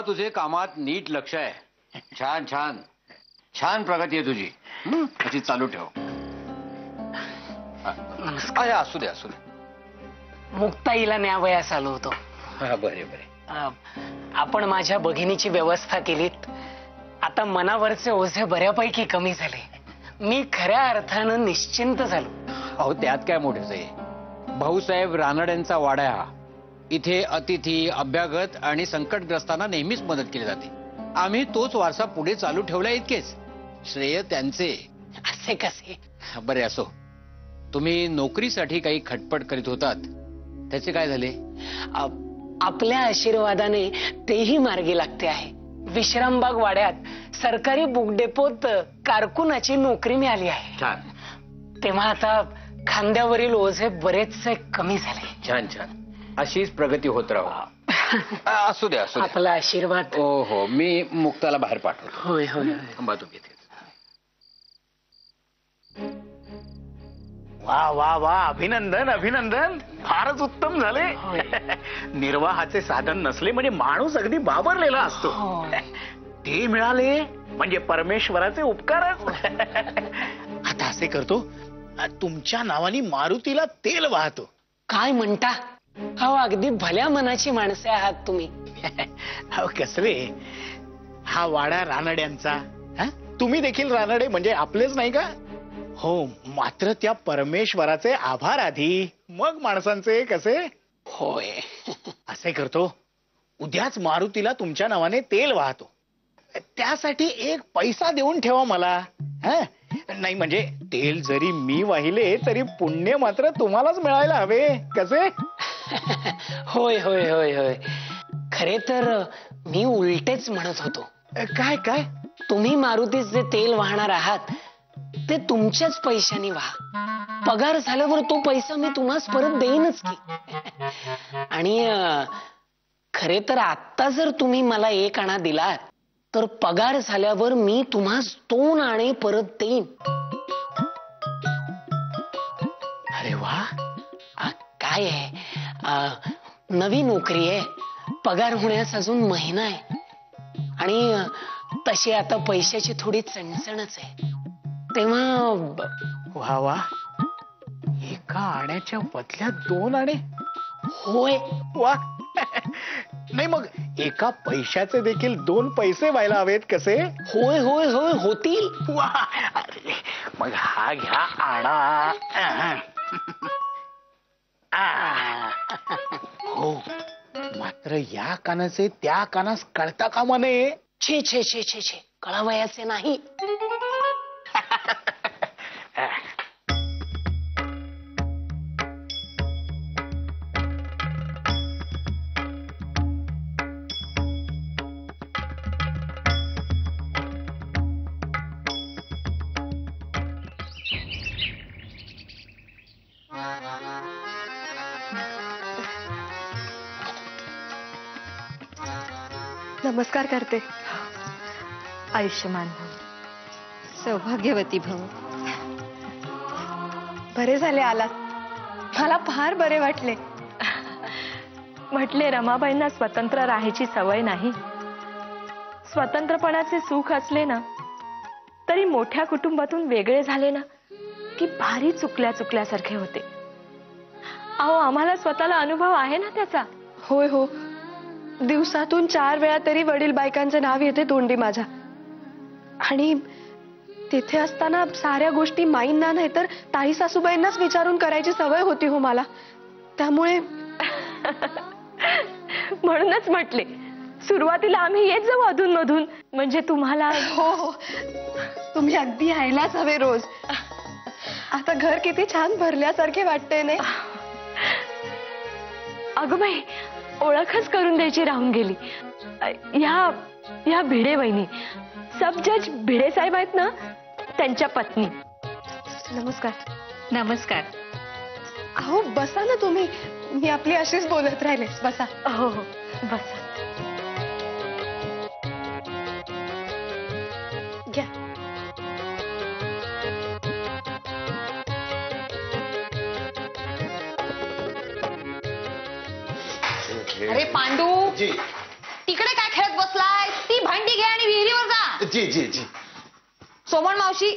तुझे कामात नीट लक्ष आहे. छान छान छान प्रगती आहे तुझी. अशी चालू ठेव. असू दे असू दे. मुक्ताईला न्यावयास आलो होतो. बरे बरे. आपण माझ्या भगिनीची व्यवस्था केलीत. आता मनावरचे ओझे बऱ्यापैकी कमी झाले. मी खऱ्या अर्थानं निश्चिंत झालो. अहो त्यात काय मोठेच आहे. भाऊसाहेब रानड्यांचा वाडा हा. इथे अतिथी अभ्यागत आणि संकटग्रस्तांना नेहमीच मदत केली जाते. आम्ही तोच वारसा पुढे चालू ठेवला. इतकेच श्रेय त्यांचे. असे कसे? बरे असो. तुम्ही नोकरीसाठी काही खटपट करीत होतात त्याचे काय झाले? आपल्या आशीर्वादाने तेही मार्गी लागते आहे. विश्रामबाग वाड्यात सरकारी बुक डेपोत कारकुनाची नोकरी मिळाली आहे. छान. तेव्हा आता खांद्यावरील ओझे बरेचसे कमी झाले. छान छान. अशीच प्रगती होत राहू. असू दे असू दे. आपला आशीर्वाद. हो हो. मी मुक्ताला बाहेर पाठवतो. होय होय. थांबा तुम्ही इथे. वा वा वा. अभिनंदन अभिनंदन. फारच उत्तम झाले. निर्वाहाचे साधन नसले म्हणजे माणूस अगदी बाबरलेला असतो. ते मिळाले म्हणजे परमेश्वराचे उपकारच. आता असे करतो, तुमच्या नावाने मारुतीला तेल वाहतो. काय म्हणता? अहो अगदी भल्या मनाची माणसे आहात तुम्ही. अहो कसले. हा वाडा रानड्यांचा. तुम्ही देखील रानडे म्हणजे आपलेच नाही का? हो. मात्र त्या परमेश्वराचे आभार आधी, मग माणसांचे कसे. होय. असे करतो, उद्याच मारुतीला तुमच्या नावाने तेल वाहतो. त्यासाठी एक पैसा देऊन ठेवा मला. नाही म्हणजे तेल जरी मी वाहिले तरी पुण्य मात्र तुम्हालाच मिळायला हवे. कसे? होय होय होय होय. खरे तर मी उलटेच म्हणत होतो. काय काय? तुम्ही मारुतीस जे तेल वाहणार आहात ते तुमच्याच पैशाने वाहा. पगार झाल्यावर तो पैसा मी तुम्हास परत देईनच की. आणि खरे तर आत्ता जर तुम्ही मला 1 आणा दिलात तर पगार झाल्यावर मी तुम्हास 2 आणे परत देईन. अरे वा. काय आहे, नवी नोकरी आहे. पगार होण्यास अजून महिना आहे. आणि तशी आता पैशाची थोडी चणचणच आहे. तेव्हा वा वा. 1 आण्याच्या बदल्यात 2 आणे. होय. वा. नाही मग एका पैशाचे देखील 2 पैसे व्हायला हवेत कसे. होय होय होय होतील. वा. मग हा घ्या आणा. हो. मात्र या कानाचे त्या कानास कळता कामा नये. छे छे छे छे छे. कळावयाचे नाही. नमस्कार करते. आयुष्यमान भव. सौभाग्यवती भव. बरे झाले आलात. मला फार बरे वाटले. म्हटले रमाबाईंना स्वतंत्र राहायची सवय नाही. स्वतंत्रपणाचे सुख असले ना तरी मोठ्या कुटुंबातून वेगळे झाले ना की भारी चुकल्यासारखे होते. अहो आम्हाला स्वतःला अनुभव आहे ना त्याचा. होय हो. दिवसातून 4 वेळा तरी वडील बायकांचे नाव येते तोंडी माझ्या. आणि तिथे असताना साऱ्या गोष्टी माईंना नाही तर ताई सासूबाईंनाच विचारून करायची सवय होती हो मला. त्यामुळे म्हणूनच म्हटले सुरुवातीला आम्ही येत जाऊ अधून मधून. म्हणजे तुम्हाला. हो हो. तुम्ही अगदी यायलाच हवे रोज. आता घर किती छान भरल्यासारखे वाटते नाही. अगं बाई ओळखच करून द्यायची राहून गेली. ह्या भिडे वहिनी सब जज भिडे साहेब आहेत ना त्यांच्या पत्नी. नमस्कार. नमस्कार. अहो बसा ना तुम्ही. मी आपली अशीच बोलत राहिले. बसा. हो हो बसा. घ्या. अरे पांडू तिकडे काय खेळत बसला. भांडी घे आणि विहिरीवर जा. जी जी जी. सोमन मावशी,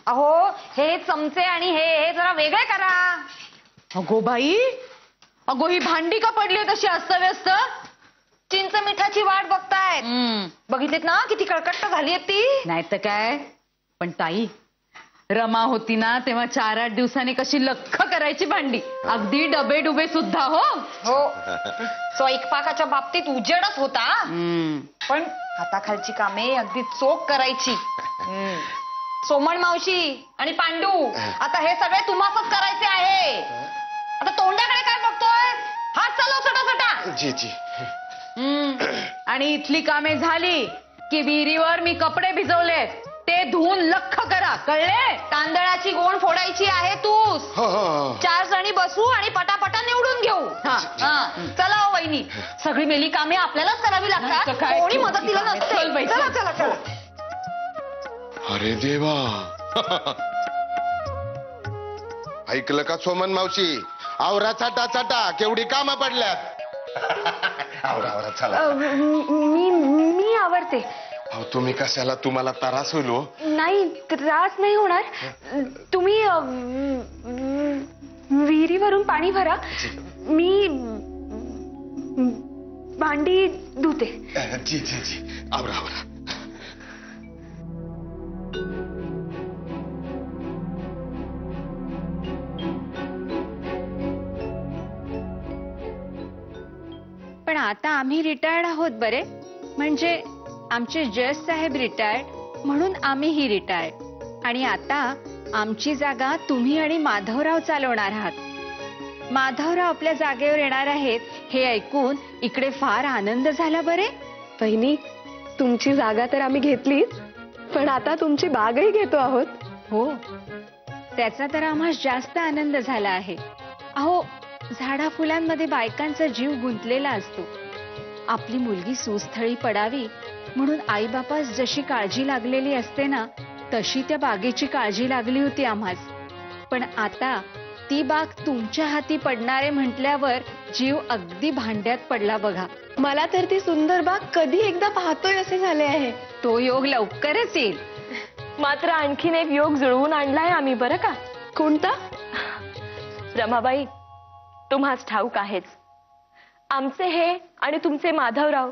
अहो हे चमचे आणि हे जरा वेगळे करा. अगो बाई, अगो ही भांडी का पडली तशी अस्तव्यस्त? चिंच मिठाची वाट बघतायत. बघितलीत ना किती कळकट्ट झाली आहे ती. नाही तर काय. पण ताई, रमा होती ना तेव्हा 4-8 दिवसांनी कशी लख्ख करायची भांडी, अगदी डबे डुबे सुद्धा. हो हो, स्वयंपाकाच्या बाबतीत उजेडच होता. पण हाताखालची कामे अगदी चोख करायची. सोमण मावशी आणि पांडू, आता हे सगळे तुम्हालाच करायचे आहे. आता तोंडाकडे काय बघतोय? हात चालव सटासटा. जी जी. आणि इथली कामे झाली की विहिरीवर मी कपडे भिजवलेत, ते धुवून लख्ख करा, कळले? तांदळाची गोण फोडायची आहे तूस. हो हो. 4 जणी बसू आणि पटापटा निवडून घेऊ. चला हो वहिनी, सगळी मेली कामे आपल्यालाच करावी लागतात. काय? कोणी मदतीला नसते. चल बाई, चला चला चला. अरे देवा. ऐकलं का सोमन मावशी? आवरा चाटा चाटा, केवढी कामं पडल्यात. आवरा आवरा चला. मी आवडते. अहो तुम्ही कशाला, तुम्हाला त्रास होईल हो. नाही, त्रास नाही होणार. तुम्ही विहिरीवरून पाणी भरा, मी भांडी धुते. जी जी जी. आवरा आवरा. पण आता आम्ही रिटायर्ड आहोत बरे, म्हणजे आमचे जज साहेब रिटायर्ड म्हणून आम्हीही रिटायर्ड. आणि आता आमची जागा तुम्ही आणि माधवराव चालवणार आहात. माधवराव आपल्या जागेवर येणार आहेत हे ऐकून इकडे फार आनंद झाला बरे. बहिणी, तुमची जागा तर आम्ही घेतलीच, पण आता तुमची बागही घेतो आहोत. हो, त्याचा तर आम्हाला जास्त आनंद झाला आहे. अहो, झाडा फुलांमध्ये बायकांचा जीव गुंतलेला असतो. आपली मुलगी सुस्थळी पडावी म्हणून आईबापास जशी काळजी लागलेली असते ना, तशी त्या बागेची काळजी लागली होती आम्हास. पण आता ती बाग तुमच्या हाती पडणारे म्हटल्यावर जीव अगदी भांड्यात पडला बघा. मला तर ती सुंदर बाग कधी एकदा पाहतोय असे झाले आहे. तो योग लवकरच येईल. मात्र आणखीन एक योग जुळवून आणलाय आम्ही, बरं का. कोणता? रमाबाई, तुम्हास ठाऊक आहेच, आमचे हे आणि तुमचे माधवराव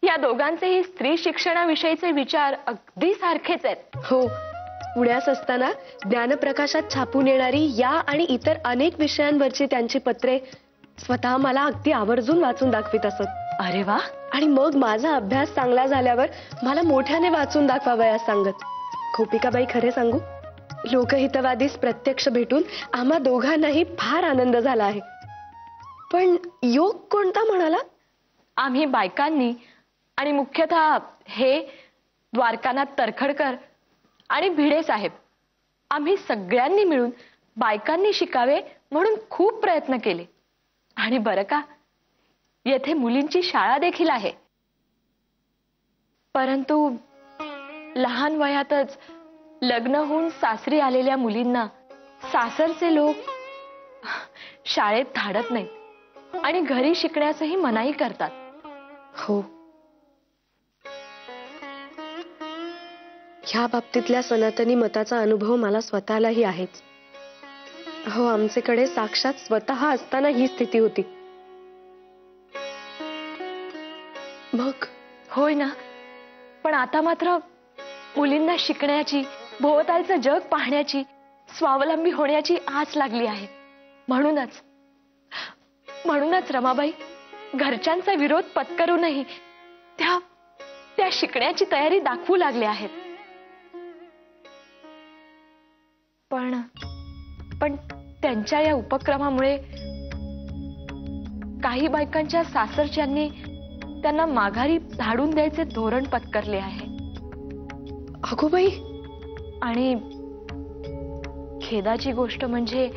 या दोघांचेही स्त्री शिक्षणाविषयीचे विचार अगदी सारखेच आहेत. हो, पुण्यास असताना ज्ञानप्रकाशात छापून येणारी या आणि इतर अनेक विषयांवरची त्यांची पत्रे स्वतः मला अगदी आवर्जून वाचून दाखवित असत. अरे वा. आणि मग माझा अभ्यास चांगला झाल्यावर मला मोठ्याने वाचून दाखवावयास सांगत. गोपिकाबाई, खरे सांगू, लोकहितवादीस प्रत्यक्ष भेटून आम्हा दोघांनाही फार आनंद झाला आहे. पण योग कोणता म्हणाला? आम्ही बायकांनी आणि मुख्यतः हे द्वारकानाथ तरखडकर आणि भिडे साहेब, आम्ही सगळ्यांनी मिळून बायकांनी शिकावे म्हणून खूप प्रयत्न केले. आणि बरं का, येथे मुलींची शाळा देखील आहे. परंतु लहान वयातच लग्न होऊन सासरी आलेल्या मुलींना सासरचे लोक शाळेत धाडत नाहीत आणि घरी शिकण्यासही मनाई करतात. हो, ह्या बाबतीतल्या सनातनी मताचा अनुभव मला स्वतःलाही आहेच. हो, आमचेकडे साक्षात स्वतः असताना ही स्थिती होती. मग होय ना. पण आता मात्र मुलींना शिकण्याची, भोवतालचं जग पाहण्याची, स्वावलंबी होण्याची आस लागली आहे. म्हणूनच रमाबाई, घरच्यांचा विरोध पत्करूनही त्या शिकण्याची तयारी दाखवू लागले आहेत. पण त्यांच्या या उपक्रमामुळे काही बायकांच्या सासरच्यांनी त्यांना माघारी धाडून द्यायचे धोरण पत्करले आहे. अगो बाई. आणि खेदाची गोष्ट म्हणजे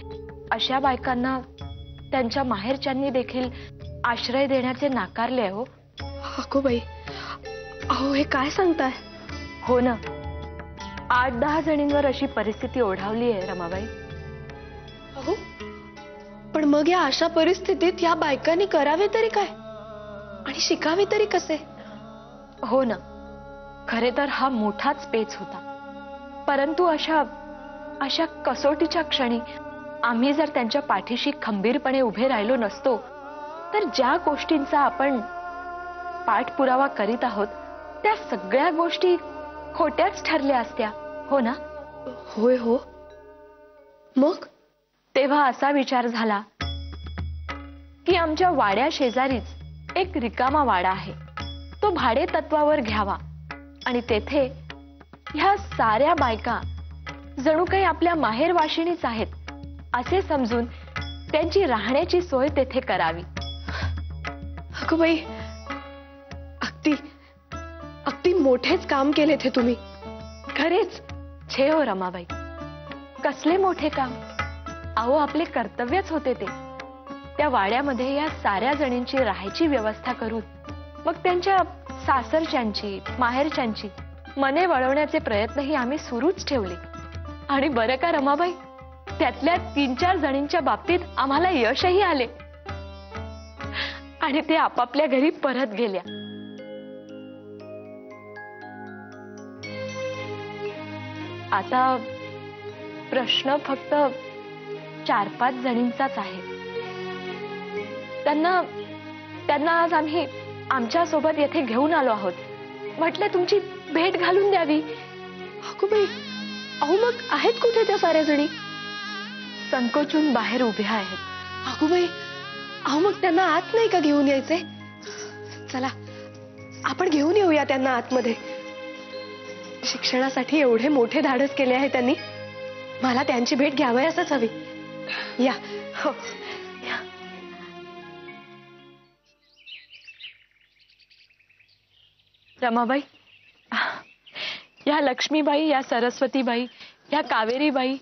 अशा बायकांना त्यांच्या माहेरच्यांनी देखील आश्रय देण्याचे नाकारले. हो. अगो बाई, अहो हे काय सांगताय? हो ना, 8-10 जणींवर अशी परिस्थिती ओढावली आहे रमाबाई. अहो, पण मग या अशा परिस्थितीत या बायकांनी करावे तरी काय आणि शिकावे तरी कसे? हो ना, खरे तर हा मोठाच पेच होता, परंतु अशा कसोटीच्या क्षणी आम्ही जर त्यांच्या पाठीशी खंबीरपणे उभे राहिलो नसतो, तर ज्या गोष्टींचा आपण पाठपुरावा करीत आहोत त्या सगळ्या गोष्टी खोट्याच ठरल्या असत्या, हो ना? होय हो. मग तेव्हा असा विचार झाला की आमच्या वाड्या शेजारीच एक रिकामा वाडा आहे, तो भाडे तत्वावर घ्यावा आणि तेथे ह्या साऱ्या बायका जणू काही आपल्या माहेरवाशिणीच आहेत असे समजून त्यांची राहण्याची सोय तेथे करावी. अगं बाई, अगदी मोठेच काम केले थे तुम्ही. खरेच छे हो रमाबाई, कसले मोठे काम. अहो आपले कर्तव्यच होते ते. त्या वाड्यामध्ये या साऱ्या जणींची राहायची व्यवस्था करून मग त्यांच्या सासरच्यांची माहेरच्यांची मने वळवण्याचे प्रयत्नही आम्ही सुरूच ठेवले. आणि बरं का रमाबाई, त्यातल्या 3-4 जणींच्या बाबतीत आम्हाला यशही आले आणि ते आपापल्या घरी परत गेल्या. आता प्रश्न फक्त 4-5 जणींचाच आहे. त्यांना आज आम्ही आमच्या सोबत येथे घेऊन आलो आहोत. म्हटलं तुमची भेट घालून द्यावी. अगो बाई, अहो मग आहेत कुठे त्या साऱ्या जणी? संकोचून बाहेर उभ्या आहेत. अगो बाई, अहो मग त्यांना आत नाही का घेऊन यायचे? चला आपण घेऊन येऊया त्यांना आतमध्ये. शिक्षणासाठी एवढे मोठे धाडस केले आहे त्यांनी, मला त्यांची भेट घ्यावयासच हवी. या. हो. रमाबाई, या लक्ष्मीबाई, या सरस्वतीबाई, या कावेरीबाई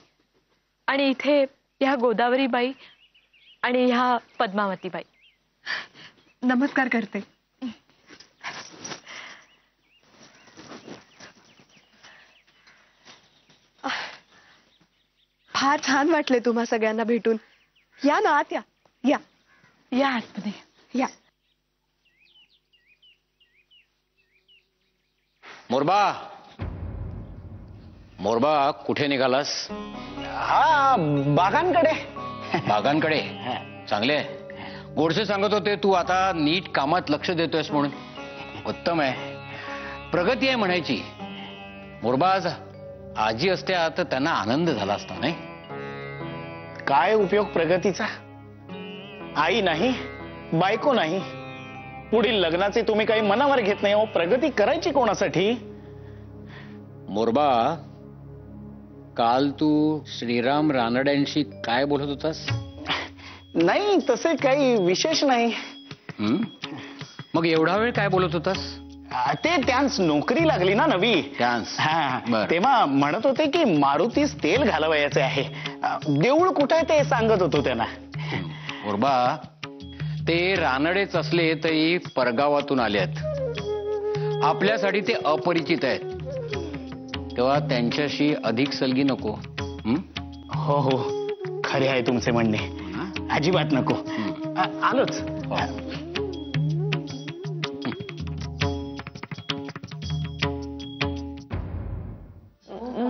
आणि इथे ह्या गोदावरीबाई आणि ह्या पद्मावतीबाई. नमस्कार करते. फार छान वाटले तुम्हा सगळ्यांना भेटून. या ना आत या. या या आतमध्ये या. मोरबा कुठे निघालास? हा, बागांकडे. बागांकडे? चांगले आहे. गोडसे सांगत होते तू आता नीट कामात लक्ष देतोयस म्हणून. उत्तम आहे, प्रगती आहे म्हणायची. मोरबा आज आजी असत्या तर त्यांना आनंद झाला असता नाही? काय उपयोग प्रगतीचा? आई नाही, बायको नाही, पुढील लग्नाचे तुम्ही काही मनावर घेत नाही. प्रगती करायची कोणासाठी? मोरबा, काल तू श्रीराम रानड्यांशी काय बोलत होतास? नाही, तसे काही विशेष नाही. मग एवढा वेळ काय बोलत होतास? ते त्यांस नोकरी लागली ना नवी. त्यांस? तेव्हा म्हणत होते की मारुतीस तेल घालवायचे आहे. देऊळ कुठे आहे ते सांगत होतो त्यांना. मोरबा, ते रानडेच असले तरी परगावातून आले आहेत. आपल्यासाठी ते अपरिचित आहेत, तेव्हा त्यांच्याशी अधिक सलगी नको. हो हो, खरे आहे तुमचे म्हणणे. अजिबात नको. आलोच.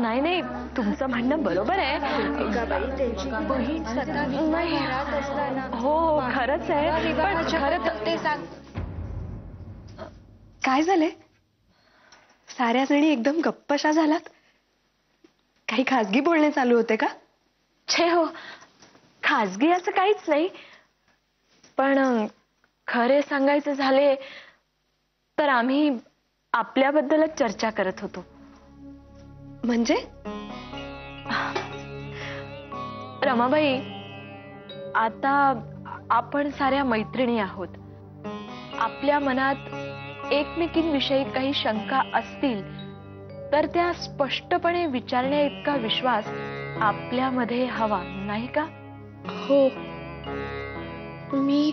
नाही, तुमचं म्हणणं बरोबर आहे. हो, खरंच आहे. पण खरं ते सांग, काय झाले? साऱ्या जणी एकदम गप्पशा झालात. काही खासगी बोलणे चालू होते का? छे हो, खासगी असं काहीच नाही. पण खरे सांगायचं झाले तर आम्ही आपल्याबद्दलच चर्चा करत होतो. म्हणजे? रमाबाई, आता आपण साऱ्या मैत्रिणी आहोत. आपल्या मनात एकमेकींविषयी काही शंका असतील तर त्या स्पष्टपणे विचारण्या इतका विश्वास आपल्यामध्ये हवा नाही का? हो. मी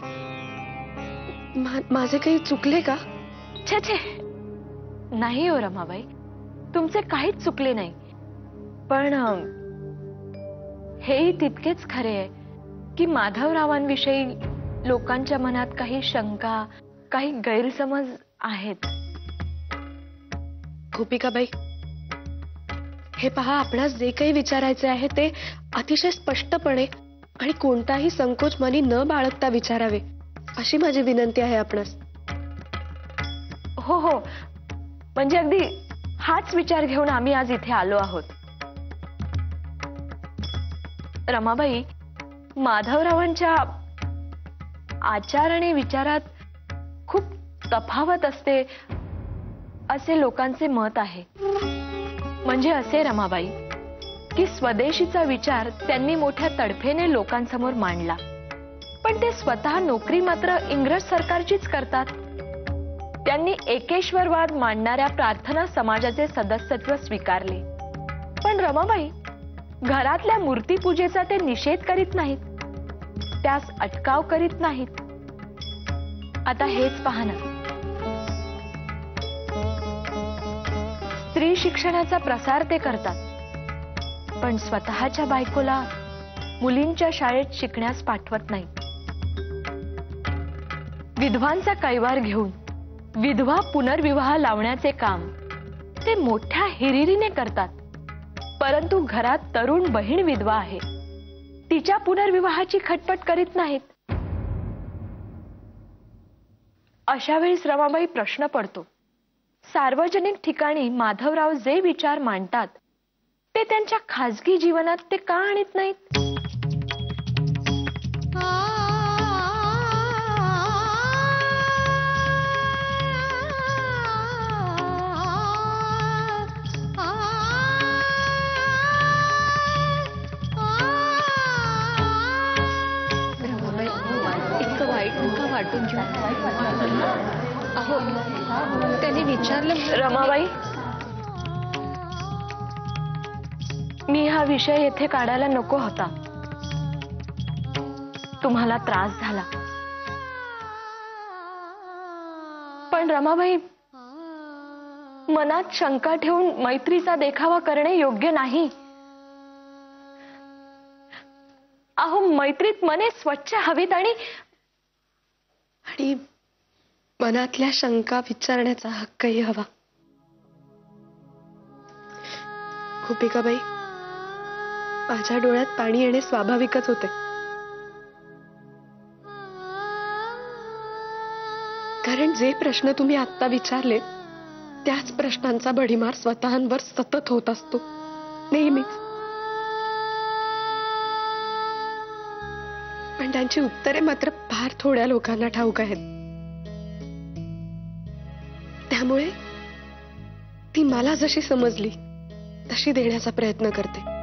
माझे काही चुकले का? छे छे, नाही हो रमाबाई, तुमचे काहीच चुकले नाही. पण हेही तितकेच खरे आहे की माधवरावांविषयी लोकांच्या मनात काही शंका, काही गैरसमज आहेत. गोपिकाबाई, हे पहा, आपणास जे काही विचारायचे आहे ते अतिशय स्पष्टपणे आणि कोणताही संकोच मनी न बाळगता विचारावे, अशी माझी विनंती आहे आपणास. हो हो, म्हणजे अगदी हाच विचार घेऊन आम्ही आज इथे आलो आहोत. रमाबाई, माधवरावांच्या आचार आणि विचारात खूप तफावत असते असे लोकांचे मत आहे. म्हणजे असे रमाबाई, की स्वदेशीचा विचार त्यांनी मोठ्या तडफेने लोकांसमोर मांडला, पण ते स्वतः नोकरी मात्र इंग्रज सरकारचीच करतात. त्यांनी एकेश्वरवाद मांडणाऱ्या प्रार्थना समाजाचे सदस्यत्व स्वीकारले, पण रमाबाई, घरातल्या मूर्तीपूजेचा ते निषेध करीत नाहीत, त्यास अटकाव करीत नाहीत. आता हेच पहा ना, स्त्री शिक्षणाचा प्रसार ते करतात, पण स्वतःच्या बायकोला मुलींच्या शाळेत शिकण्यास पाठवत नाही. विधवांचा कैवार घेऊन विधवा पुनर्विवाह लावण्याचे काम ते मोठ्या हिरिरीने करतात, परंतु घरात तरुण बहीण विधवा आहे, तिच्या पुनर्विवाहाची खटपट करीत नाहीत. अशा वेळीस रमाबाई प्रश्न पडतो, सार्वजनिक ठिकाणी माधवराव जे विचार मांडतात ते त्यांच्या खाजगी जीवनात ते का आणत नाहीत? इतकं वाईट नका वाटून घेऊ. अहो, त्यांनी विचारलं. रमाबाई, मी हा विषय येथे काढायला नको होता, तुम्हाला त्रास झाला, पण रमाबाई, मनात शंका ठेवून मैत्रीचा देखावा करणे योग्य नाही. अहो, मैत्रीत मने स्वच्छ हवीत आणि मनातल्या शंका विचारण्याचा हक्कही हवा. गोपिकाबाई, माझ्या डोळ्यात पाणी येणे स्वाभाविकच होते, कारण जे प्रश्न तुम्ही आत्ता विचारले त्याच प्रश्नांचा भडीमार स्वतःवर सतत होत असतो, नेहमीच. पण त्यांची उत्तरे मात्र फार थोड्या लोकांना ठाऊक आहेत. त्यामुळे ती मला जशी समजली तशी देण्याचा प्रयत्न करते.